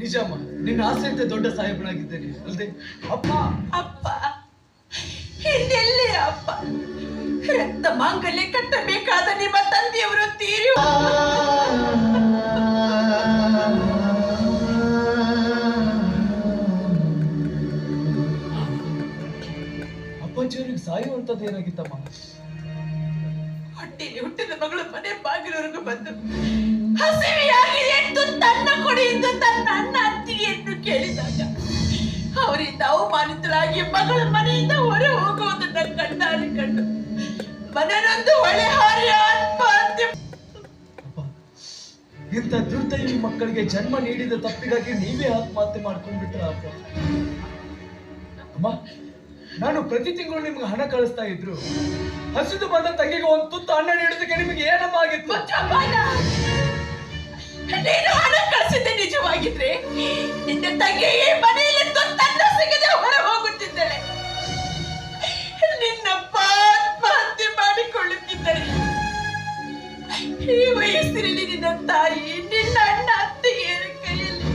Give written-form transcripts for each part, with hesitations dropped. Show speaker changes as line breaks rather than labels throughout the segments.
ನಿಜಮ್ಮ, ನಿನ್ನ ಆಸೆಯಂತೆ ದೊಡ್ಡ ಸಾಹೇಬನಾಗಿದ್ದೇನೆ ಅಲ್ಲದೆ. ಅಪ್ಪ
ಅಪ್ಪ ಹಿಂದೆಲ್ಲಿ ಅಪ್ಪ? ರಕ್ತ ಮಾಂಗಲ್ಯ ಕಟ್ಟಬೇಕಾದ ನಿಮ್ಮ ತಂದೆಯವರು ತೀರಿ
ಅಪ್ಪಾಜಿಯವರಿಗೆ ಸಾಯುವಂತದ್ದು ಏನಾಗಿತ್ತಮ್ಮ?
ಹೊಟ್ಟೆಯಲ್ಲಿ ಹುಟ್ಟಿದ ಮಗಳು ಮನೆ ಬಾಗಿಲವರೆಗೂ ಬಂದು ಹಸಿವೆಯಾಗಿದೆ ಎಂದು ತನ್ನ ಕೊಡಿ ಎಂದು ತನ್ನ ಅಣ್ಣ ಅತ್ತಿಗೆ ಎಂದು ಕೇಳಿದಾಗ ಅವರಿಂದ ಅವಮಾನಿತರಾಗಿ ಮಗಳ ಮನೆಯಿಂದ ಹೊರ ಹೋಗುವುದನ್ನ ಕಣ್ಣಾರೆ ಕಂಡು ಮನನೊಂದು ಒಳೆ ಹಾರಿ ಆತ್ಮಹತ್ಯೆ.
ಇಂಥ ದುರ್ದೈವಿ ಮಕ್ಕಳಿಗೆ ಜನ್ಮ ನೀಡಿದ ತಪ್ಪಿಗಾಗಿ ನೀವೇ ಆತ್ಮಹತ್ಯೆ ಮಾಡ್ಕೊಂಡ್ಬಿಟ್ರ ಅಪ್ಪ? ಅಮ್ಮ, ನಾನು ಪ್ರತಿ ತಿಂಗಳು ನಿಮ್ಗೆ ಹಣ ಕಳಿಸ್ತಾ ಇದ್ರು. ಹಸಿದು ಬಂದ ತಂಗಿಗೆ ಒಂದು ತುತ್ತು ಅನ್ನ ನೀಡೋದಕ್ಕೆ ನಿಮಗೆ ಏನಮ್ಮ ಆಗಿತ್ತು?
ನೀನು ಹಣ ಕಳಿಸಿದ್ದೆ ನಿಜವಾಗಿದ್ರೆ ನಿನ್ನ ತಂಗಿ ಈ ಮನೆಯಲ್ಲಿ ತುತ್ತನ್ನ ಸಿಗದೆ ಹೊರ ಹೋಗುತ್ತಿದ್ದಾಳೆ. ನಿನ್ನಪ್ಪ ಆತ್ಮಹತ್ಯೆ ಮಾಡಿಕೊಳ್ಳುತ್ತಿದ್ದರೆ ಈ ವಯಸ್ಸಿನಲ್ಲಿ ನಿನ್ನ ತಾಯಿ ನಿನ್ನ ಅಣ್ಣ ಅತ್ತಿಗೆಯರ ಕೈಯಲ್ಲಿ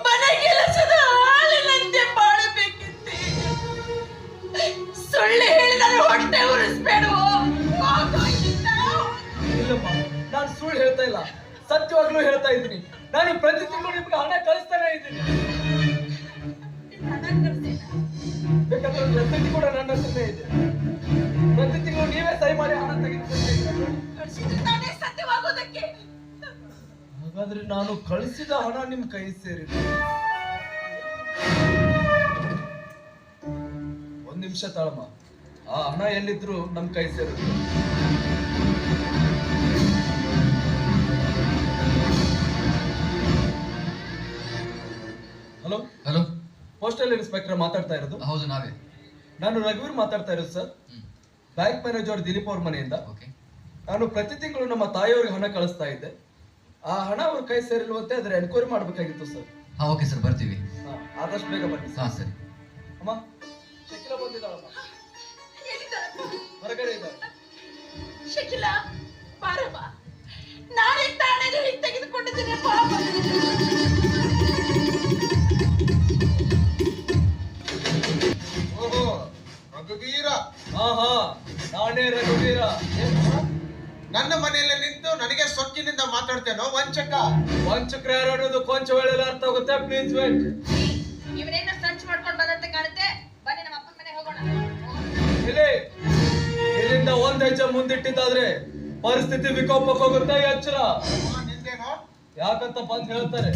ಮನೆ ಕೆಲಸದ ಹಾಲಿನಂತೆ ಬಾಳಬೇಕಿತ್ತೆ. ಸುಳ್ಳು ಹೇಳಿ ನಾನು ಹೊಟ್ಟೆ ಉರಿಸ್ಬೇಡವೋ?
ಇಲ್ಲಮ್ಮ, ನಾನು ಸುಳ್ಳು ಹೇಳ್ತಾ ಇಲ್ಲ, ಸತ್ಯವಾಗ್ಲೂ ಹೇಳ್ತಾ ಇದ್ದೀನಿ. ನಾನು ಪ್ರತಿ ತಿಂಗಳು ನಿಮ್ಗೆ ಹಣ ಕಳಿಸ್ತಾನೆ ಇದ್ದೀನಿ. ಬೇಕಾದ್ರೆ ರಸೀದಿ ಕೂಡ ನನ್ನ ಹತ್ರನೇ ಇದೆ. ಪ್ರತಿ ತಿಂಗಳು ನೀವೇ ಸಹಿ ಮಾಡಿ ಹಣ
ಸತ್ಯವಾಗೋದಕ್ಕೆ.
ಹಾಗಾದ್ರೆ ನಾನು ಕಳಿಸಿದ ಹಣ ನಿಮ್ ಕೈ ಸೇರಿಲ್ಲ. ಒಂದ್ ನಿಮಿಷ ತಾಳಮ್ಮ, ಆ ಹಣ ಎಲ್ಲಿದ್ರು ನಮ್ ಕೈ ಸೇರುತ್ತೆ. ಹಲೋ
ಹಲೋ,
ಪೋಸ್ಟಲ್ ಇನ್ಸ್ಪೆಕ್ಟರ್ ಮಾತಾಡ್ತಾ ಇರೋದು?
ಹೌದು, ನಾವೇ.
ನಾನು ರಘುವೀರ್ ಮಾತಾಡ್ತಾ ಇರೋದು ಸರ್, ಬ್ಯಾಂಕ್ ಮ್ಯಾನೇಜರ್ ದಿಲೀಪ್ ಅವ್ರ ಮನೆಯಿಂದ. ನಾನು ಪ್ರತಿ ತಿಂಗಳು ನಮ್ಮ ತಾಯಿಯವ್ರಿಗೆ ಹಣ ಕಳಿಸ್ತಾ ಇದ್ದೆ. ಆ ಹಣ ಅವ್ರ ಕೈ ಸೇರಿಲ್ವಂತೆ, ಅದ್ರ ಎನ್ಕ್ವೈರಿ ಮಾಡ್ಬೇಕಾಗಿತ್ತು ಸರ್.
ಓಕೆ ಸರ್, ಬರ್ತೀವಿ.
ಆದಷ್ಟು ಬೇಗ ಬನ್ನಿ.
ಸರಿ.
ಅಮ್ಮ, ಶಕಿಲಾ ಬಂದಿದ್ದಾಳಮ್ಮ, ಹೊರಗಡೆ ಇದ್ದಾಳೆ.
ಶಕಿಲಾ, ಬಾರಮ್ಮ, ನಾನೇ ತಾನೇ ತೆಗೆದುಕೊಂಡಿದ್ದೇನೆ.
ಓಹೋ, ರಘುವೀರ.
ನಾನೇ ರಘುವೀರ.
ನನ್ನ ಮನೆಯಲ್ಲಿ ನಿಂತು ನನಗೆ ಸೊಕ್ಕಿನಿಂದ ಮಾತಾಡ್ತೇನೋ ವಂಚಕ?
ವಂಚಕ್ರ ಯಾರು ಅನ್ನೋದು ಕೊಂಚ ವೇಳೆಲ್ಲ ಅರ್ಥ ಆಗುತ್ತೆ. Please wait.
ಇವನೇನೋ ಸರ್ಚ್ ಮಾಡ್ಕೊಂಡು ಬಂದಂತೆ ಕಾಣುತ್ತೆ. ಬನ್ನಿ ನಮ್ಮ ಅಪ್ಪನ ಮನೆಗೆ ಹೋಗೋಣ.
ಇಲ್ಲಿಂದ ಒಂದ್ ಹೆಜ್ಜೆ ಮುಂದಿಟ್ಟಿದ್ದಾದ್ರೆ ಪರಿಸ್ಥಿತಿ ವಿಕೋಪಕ್ಕೆ ಹೋಗುತ್ತೆ. ಎಚ್ಚರ.
ನಿಂದೇನೋ?
ಯಾಕಂತ ಬಂದ್ ಹೇಳ್ತಾರೆ.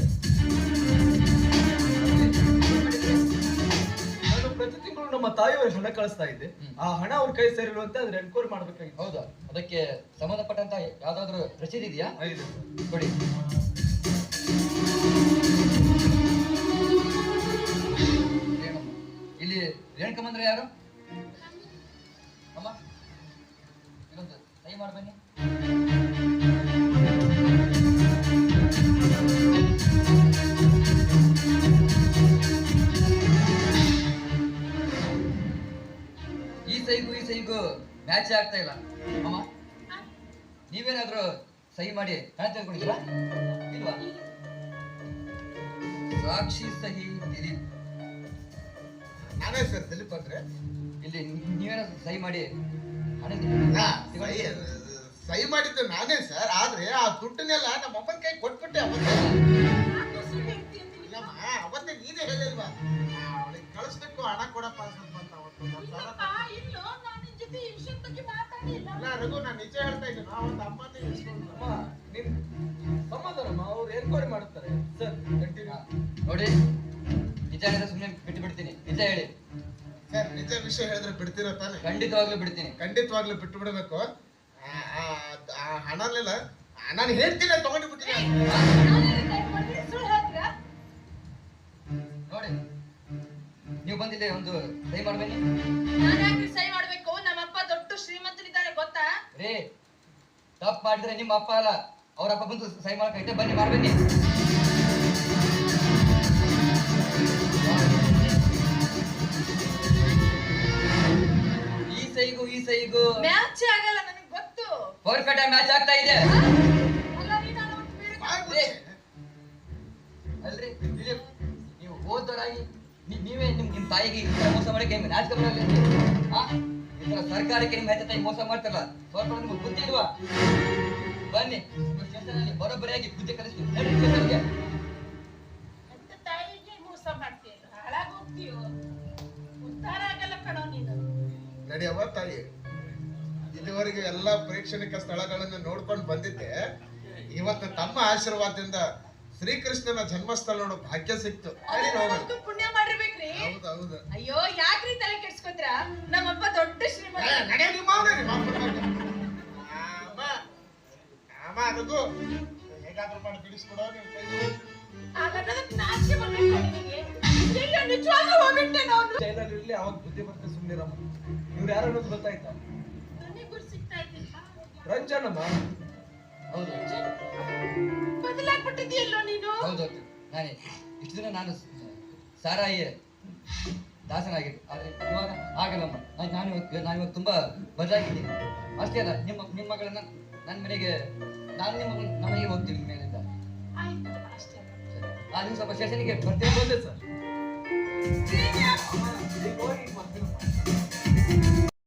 ನಾನು ಪ್ರತಿ ತಿಂಗಳು ನಮ್ಮ ತಾಯಿಯವ್ರಿಗೆ ಹಣ ಕಳಿಸ್ತಾ ಇದ್ದೆ. ಆ ಹಣ ಅವ್ರ ಕೈ ಸೇರಿರುವಂತೆ ಅದ್ರ ಎನ್ಕ್ವೈರಿ ಮಾಡ್ಬೇಕಾಗಿತ್ತು.
ಹೌದಾ? ಅದಕ್ಕೆ ಸಂಬಂಧಪಟ್ಟಂತ ಯಾವ್ದಾದ್ರು ರಸೀದಿ ಇದೆಯಾ? ಕೊಡಿ. ಇಲ್ಲಿ ರೇಣುಕಮ್ಮಂದ್ರೆ ಯಾರು? ಅಮ್ಮ, ಇದೊಂದು ಸಹಿ ಮಾಡಿ ಬನ್ನಿ. ಈ ಸಹಿಗೂ ಮ್ಯಾಚ್ ಆಗ್ತಾ ಇಲ್ಲ. ಅಮ್ಮ, ನೀವೇನಾದ್ರೂ ಸಹಿ ಮಾಡಿ ಹಣ ತೆಗೆದುಕೊಂಡಿದ್ದೀರಾ? ಇಲ್ವಾ? ಸಾಕ್ಷಿ ಸಹಿ ದಿಲೀಪ್.
ನಾನೇ ಸರ್ ದಿಲೀಪ್ ಅಂದ್ರೆ.
ಇಲ್ಲಿ ನೀವೇನಾದ್ರೂ ಸಹಿ ಮಾಡಿ ಹಣ
ಸಹಿ ಮಾಡಿದ್ದು ನಾನೇ ಸರ್. ಆದ್ರೆ ಆ ದುಡ್ಡನ್ನೆಲ್ಲ ನಮ್ಮ ಅಮ್ಮನ ಕೈ ಕೊಟ್ಬಿಟ್ಟೆ. ಅವತ್ತೇ ನೀನೇ ಹೇಳಿಲ್ವಾ ಅವಳಿಗೆ ಕಳಿಸ್ಬೇಕು ಹಣ ಕೊಡಪ್ಪ ಅಂತ. ರಘು, ನಾನು ನಿಜ ಹೇಳ್ತಾ ಇದ್ದೀನಿ. ಅವತ್ತು ಅಮ್ಮನೇ
ನಿಮ್ ಸಮಾಧಾನಮ್ಮ, ಅವ್ರು ಎನ್ಕ್ವೈರಿ ಮಾಡುತ್ತಾರೆ ಸರ್.
ನೋಡಿ, ನಿಜ ಹೇಳಿದ್ರೆ ಸುಮ್ಮನೆ ಬಿಟ್ಟು ಬಿಡ್ತೀನಿ. ನಿಜ ಹೇಳಿ
ಸರ್. ನಿಜ ವಿಷಯ ಹೇಳಿದ್ರೆ ಬಿಡ್ತೀರ ತಾನೆ?
ಖಂಡಿತವಾಗ್ಲೂ ಬಿಡ್ತೀನಿ.
ಖಂಡಿತವಾಗ್ಲೂ ಬಿಟ್ಟು ಬಿಡಬೇಕು. ಆ ಹಣನೆಲ್ಲ ನಾನು ಹೇಳ್ತೀನಿ ತಗೊಂಡು ಬಿಟ್ಟಿದ್ದೀನಿ.
ನೋಡಿ, ನೀವು ಬಂದಿಲ್ಲ, ಒಂದು ಸಹಿ ಮಾಡ್ಬೇನಿ.
ಸಹಿ ಮಾಡ್ಬೇಕು? ನಮ್ಮಪ್ಪ ದೊಡ್ಡ ಶ್ರೀಮಂತನಿದ್ದಾರೆ ಗೊತ್ತಾ?
ರೇ, ತಪ್ಪು ಮಾಡಿದ್ರೆ ನಿಮ್ಮ ಅಪ್ಪ ಅಲ್ಲ, ಅವ್ರ ಅಪ್ಪ ಬಂದು ಸಹಿ ಮಾಡಕೈತೆ. ಬನ್ನಿ, ಮಾಡ್ಬನ್ನಿ. ಈ ಸಹಿಗೂ
ಮ್ಯಾಚ್ ಆಗಲ್ಲ, ನನಗೆ ಗೊತ್ತು.
ಪರ್ಫೆಕ್ಟ್ ಆಗಿ ಮ್ಯಾಚ್ ಆಗ್ತಾ ಇದೆ.
ಅಲ್ಲ, ನೀನು
ಅಲ್ರಿ, ತಾಯಿಗೆ ಈ ತರ ಮೋಸ ಮಾಡಕ್ಕೆ ನಿಮ್ಗೆ ನಾಚಿಕೆ ಬರಲ್ಲ ಏನ್ರಿ? ಆ ಈ ತರ ಸರ್ಕಾರಕ್ಕೆ ನಿಮ್ಮ ಹೆತ್ತ ತಾಯಿ ಮೋಸ ಮಾಡ್ತಾರಲ್ಲ ಸ್ವಲ್ಪ ನಿಮ್ಗೆ ಬುದ್ಧಿ ಇಲ್ವಾ? ಬನ್ನಿ ಸ್ಟೇಷನಲ್ಲಿ ಬರೋಬ್ಬರಿಯಾಗಿ ಬುದ್ಧಿ ಕಲಿಸ್ತೀವಿ. ನಡೀರಿ ಸ್ಟೇಷನ್ಗೆ.
ಅಂತ ತಾಯಿಗೆ ಮೋಸ ಮಾಡ್ತೀಯಲ್ಲ, ಹಾಳಾಗೋಗ್ತೀಯೋ, ಉದ್ಧಾರ ಆಗಲ್ಲ ಕಣೋ ನೀನು.
ನಡಿಯವ್ವ ತಾಯಿ, ಇದುವರೆಗೆ ಎಲ್ಲ ಪ್ರೇಕ್ಷಣಿಕ ಸ್ಥಳಗಳನ್ನು ನೋಡ್ಕೊಂಡು ಬಂದಿದ್ದೆ. ಇವತ್ತು ತಮ್ಮ ಆಶೀರ್ವಾದದಿಂದ ಶ್ರೀಕೃಷ್ಣನ ಜನ್ಮಸ್ಥಳ ನೋಡೋ ಭಾಗ್ಯ ಸಿಕ್ತು. ನಡಿ ಹೋಗೋಣ.
ಅದಕ್ಕೂ ಪುಣ್ಯ ಮಾಡಿರ್ಬೇಕ್ರಿ.
ಹೌದು.
ಅಯ್ಯೋ ಯಾಕ್ರಿ ತಲೆ ಕೆಡ್ಸ್ಕೊತ್ರ? ನಮ್ಮಪ್ಪ ದೊಡ್ಡ ಶ್ರೀಮಂತ.
ನಡೆ ನಿಮ್ಮ ಅವ್ನೆ, ನಿಮ್ಮ ಅಪ್ಪನ ಮಗ. ಅಮ್ಮ ಅದಕ್ಕೂ ಹೇಗಾದ್ರೂ ಮಾಡಿ ಬಿಡಿಸ್ಕೊಡೋ ನಿಮ್ ಕೈಲಿ.
ಹಾಗಾದ್ರೆ ನಾಚಿಕೆ ಬರ್ಬೇಕು ನಿನಗೆ. ಇಲ್ಲ ನಿಜವಾಗ್ಲೂ ಹೋಗ್ಬಿಟ್ಟೆ ನಾನು.
ಜೈಲಲ್ಲಿ ಇರ್ಲಿ, ಅವಾಗ ಬುದ್ಧಿ ಬರ್ತದೆ. ಸುಮ್ಮನಿರಮ್ಮ. ಇವ್ರು ಯಾರು ಅನ್ನೋದು ಗೊತ್ತಾಯ್ತಾ?
ನನಗೆ ಗುರು ಸಿಗ್ತಾ ಇದ್ದಿಲ್ಲ.
ರಂಜನಮ್ಮ.
ಹೌದು
ಬದಲಾಗ್ಬಿಟ್ಟಿದ್ಯಲ್ಲೋ ನೀನು.
ಹೌದೌದು. ನಾನೇ ಇಷ್ಟು ದಿನ ನಾನು ಸಾರಾಯಿ ದಾಸನಾಗಿದ್ದೆ, ಆದ್ರೆ ಇವಾಗ ಆಗಲ್ಲಮ್ಮ. ನಾನು ಇವಾಗ ತುಂಬಾ ಬದಲಾಗಿದ್ದೀನಿ. ಅಷ್ಟೇ ಅಲ್ಲ, ನಿಮ್ಮ ಮಗಳನ್ನ ನನ್ನ ಮನೆಗೆ ನಾನು ನಿಮ್ಮ ನಮ್ಮ ಮನೆಗೆ ಹೋಗ್ತೀನಿ ಮೇಲಿಂದ.
ಆಯ್ತು ಅಷ್ಟೇ.
ನೀವು ಸ್ವಲ್ಪ ಸ್ಟೇಷನ್ಗೆ ಬರ್ತೀನಿ.
ಬಂದೆ ಸರ್.
ಶ್ರೀನಿವಾಸ್.
ಈಗ ಹೋಗಿ ಬರ್ತೀನಿ.